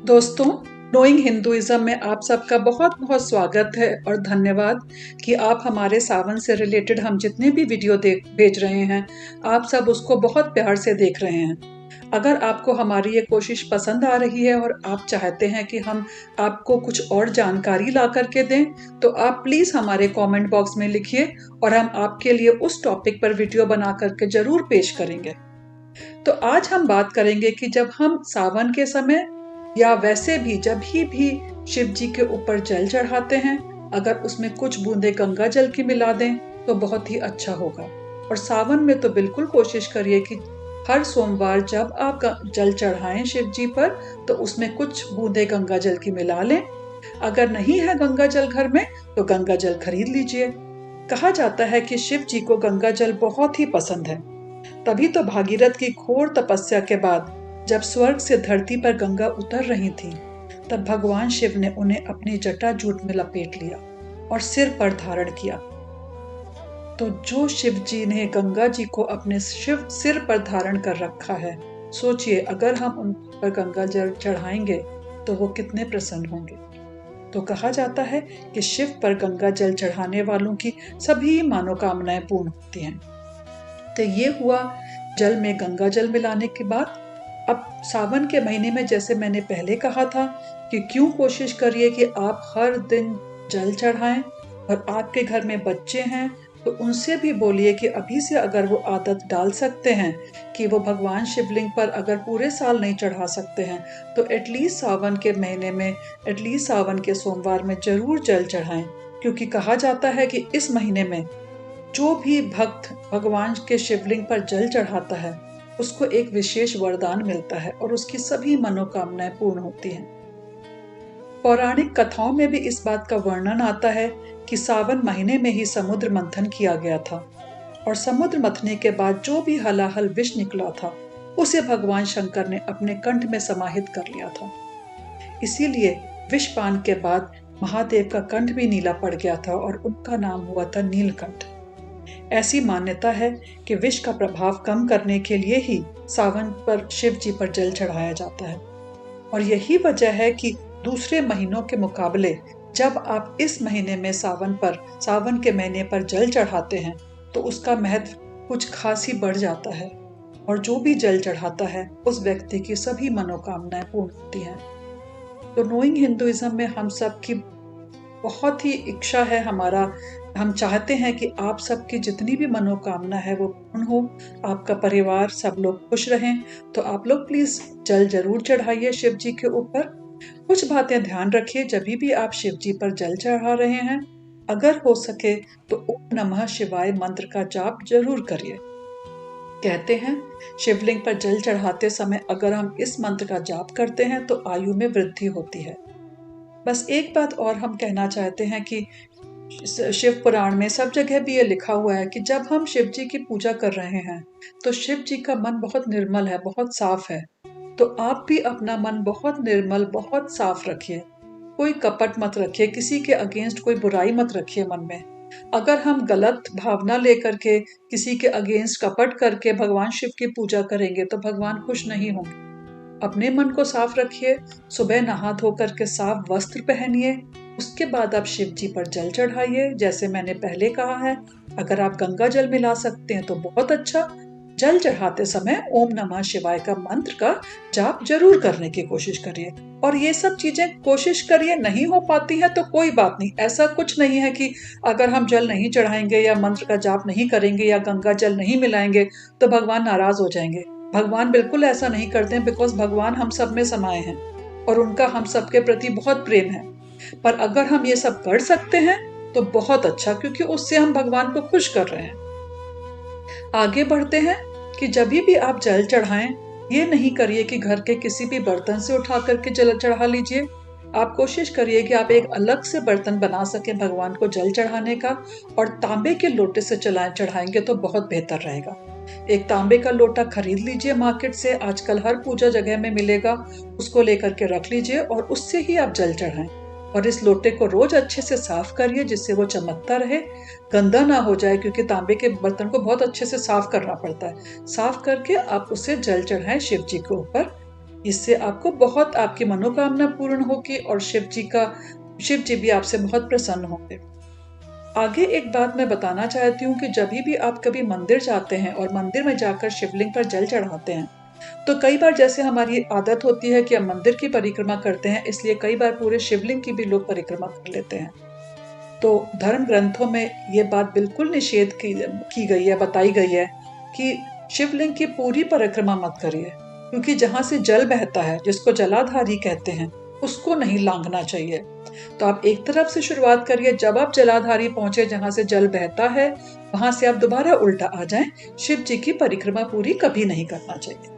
दोस्तों, knowing Hinduism में आप सबका बहुत बहुत स्वागत है और धन्यवाद कि आप हमारे सावन से रिलेटेड हम जितने भी वीडियो भेज रहे हैं, आप सब उसको बहुत प्यार से देख रहे हैं। अगर आपको हमारी ये कोशिश पसंद आ रही है और आप चाहते हैं कि हम आपको कुछ और जानकारी ला करके दें, तो आप प्लीज़ हमारे कमेंट बॉक्स में लिखिए और हम आपके लिए उस टॉपिक पर वीडियो बना करके ज़रूर पेश करेंगे। तो आज हम बात करेंगे कि जब हम सावन के समय या वैसे भी जब भी शिव जी के ऊपर जल चढ़ाते हैं, अगर उसमें कुछ बूंदे गंगा जल की मिला दें तो बहुत ही अच्छा होगा। और सावन में तो बिल्कुल कोशिश करिए कि हर सोमवार जब आप जल चढ़ाएं शिव जी पर, तो उसमें कुछ बूंदे गंगा जल की मिला लें। अगर नहीं है गंगा जल घर में तो गंगा जल खरीद लीजिए। कहा जाता है कि शिव जी को गंगा जल बहुत ही पसंद है। तभी तो भागीरथ की घोर तपस्या के बाद जब स्वर्ग से धरती पर गंगा उतर रही थी, तब भगवान शिव ने उन्हें अपनी जटाजूट में लपेट लिया और सिर पर धारण किया। तो जो शिव जी ने गंगा जी को अपने सिर पर धारण कर रखा है, सोचिए अगर हम उन पर गंगा जल चढ़ाएंगे तो वो कितने प्रसन्न होंगे। तो कहा जाता है कि शिव पर गंगा जल चढ़ाने वालों की सभी मनोकामनाएं पूर्ण होती हैं। तो ये हुआ जल में गंगा जल मिलाने के बाद। अब सावन के महीने में जैसे मैंने पहले कहा था कि क्यों कोशिश करिए कि आप हर दिन जल चढ़ाएं, और आपके घर में बच्चे हैं तो उनसे भी बोलिए कि अभी से अगर वो आदत डाल सकते हैं कि वो भगवान शिवलिंग पर अगर पूरे साल नहीं चढ़ा सकते हैं तो एटलीस्ट सावन के महीने में, एटलीस्ट सावन के सोमवार में जरूर जल चढ़ाएं। क्योंकि कहा जाता है कि इस महीने में जो भी भक्त भगवान के शिवलिंग पर जल चढ़ाता है उसको एक विशेष वरदान मिलता है और उसकी सभी मनोकामनाएं पूर्ण होती हैं। पौराणिक कथाओं में भी इस बात का वर्णन आता है कि सावन महीने में ही समुद्र मंथन किया गया था और समुद्र मंथने के बाद जो भी हलाहल विष निकला था उसे भगवान शंकर ने अपने कंठ में समाहित कर लिया था। इसीलिए विषपान के बाद महादेव का कंठ भी नीला पड़ गया था और उनका नाम हुआ था नीलकंठ। ऐसी मान्यता है कि विष का प्रभाव कम करने के लिए ही सावन पर शिव जी पर जल चढ़ाया जाता है। और यही वजह है कि दूसरे महीनों के मुकाबले जब आप इस महीने में सावन के महीने पर जल चढ़ाते हैं तो उसका महत्व कुछ खास ही बढ़ जाता है और जो भी जल चढ़ाता है उस व्यक्ति की सभी मनोकामनाएं पूर्ण होती हैं। तो नोइंग हिंदुइज्म में हम सब की बहुत ही इच्छा है, हम चाहते हैं कि आप सबकी जितनी भी मनोकामना है वो पूर्ण हो, आपका परिवार सब लोग खुश रहें। तो आप लोग प्लीज जल जरूर चढ़ाइए शिव जी के ऊपर। कुछ बातें ध्यान रखिए जब भी आप शिव जी पर जल चढ़ा रहे हैं। अगर हो सके तो ओम नमः शिवाय मंत्र का जाप जरूर करिए। कहते हैं शिवलिंग पर जल चढ़ाते समय अगर हम इस मंत्र का जाप करते हैं तो आयु में वृद्धि होती है। बस एक बात और हम कहना चाहते हैं कि शिव पुराण में सब जगह भी ये लिखा हुआ है कि जब हम शिव जी की पूजा कर रहे हैं तो शिव जी का मन बहुत निर्मल है, बहुत साफ है। तो आप भी अपना मन बहुत निर्मल, बहुत साफ रखिए। कोई कपट मत रखिए, किसी के अगेंस्ट कोई बुराई मत रखिए मन में। अगर हम गलत भावना लेकर के किसी के अगेंस्ट कपट करके भगवान शिव की पूजा करेंगे तो भगवान खुश नहीं होंगे। अपने मन को साफ रखिए, सुबह नहा धोकर के साफ वस्त्र पहनिए, उसके बाद आप शिव जी पर जल चढ़ाइए। जैसे मैंने पहले कहा है, अगर आप गंगा जल मिला सकते हैं तो बहुत अच्छा। जल चढ़ाते समय ओम नमः शिवाय का मंत्र का जाप जरूर करने की कोशिश करिए। और ये सब चीजें कोशिश करिए, नहीं हो पाती है तो कोई बात नहीं। ऐसा कुछ नहीं है कि अगर हम जल नहीं चढ़ाएंगे या मंत्र का जाप नहीं करेंगे या गंगा जल नहीं मिलाएंगे तो भगवान नाराज हो जाएंगे। भगवान बिल्कुल ऐसा नहीं करते हैं, बिकॉज भगवान हम सब में समाये हैं और उनका हम सबके प्रति बहुत प्रेम है। पर अगर हम ये सब कर सकते हैं तो बहुत अच्छा, क्योंकि उससे हम भगवान को खुश कर रहे हैं। आगे बढ़ते हैं कि जब भी आप जल चढ़ाएं, ये नहीं करिए कि घर के किसी भी बर्तन से उठा करके जल चढ़ा लीजिए। आप कोशिश करिए कि आप एक अलग से बर्तन बना सके भगवान को जल चढ़ाने का, और तांबे के लोटे से चढ़ाएंगे तो बहुत बेहतर रहेगा। एक तांबे का लोटा खरीद लीजिए मार्केट से, आजकल हर पूजा जगह में मिलेगा, उसको लेकर के रख लीजिए और उससे ही आप जल चढ़ाएं। और इस लोटे को रोज अच्छे से साफ करिए जिससे वो चमकता रहे, गंदा ना हो जाए, क्योंकि तांबे के बर्तन को बहुत अच्छे से साफ करना पड़ता है। साफ करके आप उसे जल चढ़ाएं शिव जी के ऊपर। इससे आपको बहुत आपकी मनोकामना पूर्ण होगी और शिव जी भी आपसे बहुत प्रसन्न होंगे। आगे एक बात मैं बताना चाहती हूँ कि जब भी आप कभी मंदिर जाते हैं और मंदिर में जाकर शिवलिंग पर जल चढ़ाते हैं, तो कई बार जैसे हमारी आदत होती है कि हम मंदिर की परिक्रमा करते हैं, इसलिए कई बार पूरे शिवलिंग की भी लोग परिक्रमा कर लेते हैं। तो धर्म ग्रंथों में ये बात बिल्कुल निषेध की गई है, बताई गई है कि शिवलिंग की पूरी परिक्रमा मत करिए, क्योंकि जहां से जल बहता है, जिसको जलाधारी कहते हैं, उसको नहीं लांघना चाहिए। तो आप एक तरफ से शुरुआत करिए, जब आप जलाधारी पहुंचे जहां से जल बहता है, वहां से आप दोबारा उल्टा आ जाएं। शिव जी की परिक्रमा पूरी कभी नहीं करना चाहिए।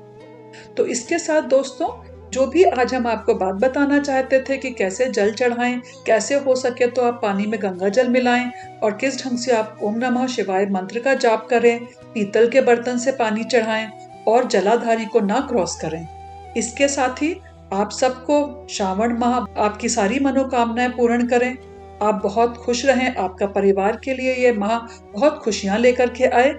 तो इसके साथ दोस्तों, जो भी आज हम आपको बात बताना चाहते थे कि कैसे जल चढ़ाएं, कैसे हो सके तो आप पानी में गंगा जल मिलाएं और किस ढंग से आप ओम नमः शिवाय मंत्र का जाप करें, पीतल के बर्तन से पानी चढ़ाएं और जलाधारी को ना क्रॉस करें। इसके साथ ही आप सबको श्रावण माह आपकी सारी मनोकामनाएं पूर्ण करें। आप बहुत खुश रहें, आपका परिवार के लिए ये माह बहुत खुशियां लेकर के आए।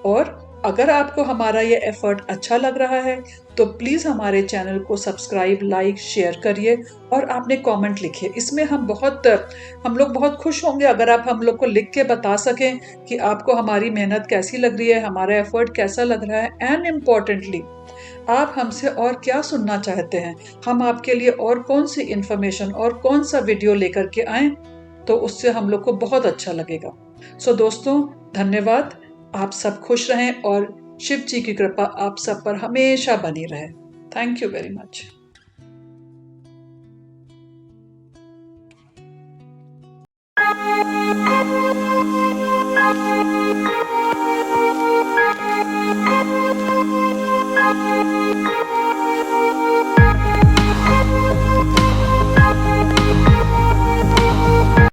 और अगर आपको हमारा ये एफर्ट अच्छा लग रहा है तो प्लीज हमारे चैनल को सब्सक्राइब, लाइक, शेयर करिए और आपने कमेंट लिखिए। इसमें हम लोग बहुत खुश होंगे अगर आप हम लोग को लिख के बता सकें कि आपको हमारी मेहनत कैसी लग रही है, हमारा एफर्ट कैसा लग रहा है, एंड इम्पोर्टेंटली आप हमसे और क्या सुनना चाहते हैं, हम आपके लिए और कौन सी इंफॉर्मेशन और कौन सा वीडियो लेकर के आए, तो उससे हम लोग को बहुत अच्छा लगेगा। सो दोस्तों, धन्यवाद। आप सब खुश रहें और शिव जी की कृपा आप सब पर हमेशा बनी रहे। Thank you very much.